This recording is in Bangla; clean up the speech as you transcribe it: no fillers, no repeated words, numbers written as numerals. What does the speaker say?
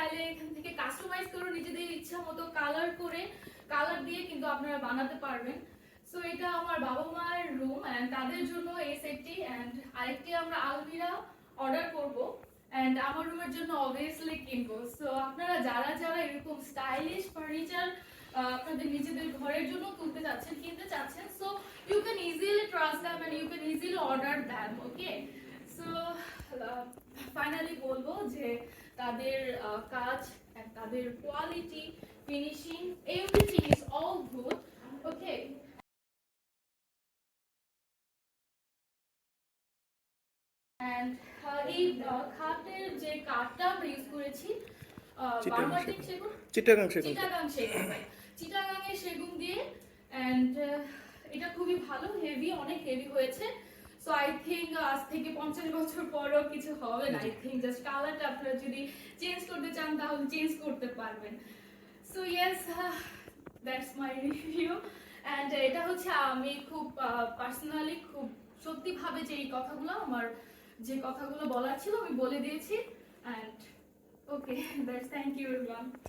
চাইলে এখান থেকে কাস্টমাইজ করে নিজেদের ইচ্ছা মতো কালার দিয়ে কিন্তু আপনারা বানাতে পারবেন। সো এটা আমার বাবা মায়ের রুম এন্ড তাদের জন্য এই সেটটি, এন্ড আরেকটি আমরা আলমিরা অর্ডার করব এন্ড আমার রুমের জন্য অবভিয়াসলি কিনবো। সো আপনারা যারা যারা এরকম স্টাইলিশ ফার্নিচার আপনাদের নিজেদের ঘরের জন্য কিনতে চাচ্ছেন, so you can easily trust them and you can easily order them. Okay, so finally বলবো যে তাদের কাজ, তাদের quality, finishing, everything is all good. Okay, and এই খাটের যে কাঠটা আমরা ইউজ করেছি বার্মাটিক সেগুন, চিটাগাং এর সেগুন দিয়ে, এন্ড এটা খুবই ভালো, হেভি, অনেক হেভি হয়েছে। সো আই থিঙ্ক আজ থেকে 50 বছর পরও কিছু হবে না। আই থিঙ্ক জাস্ট কালারটা আপনারা যদি চেঞ্জ করতে চান তাহলে চেঞ্জ করতে পারবেন। So yes, that's my review. And এটা হচ্ছে আমি খুব পার্সোনালি খুব সত্যি ভাবে যে এই কথাগুলো আমার যে কথাগুলো বলার ছিল আমি বলে দিয়েছি। And okay, that's, thank you everyone.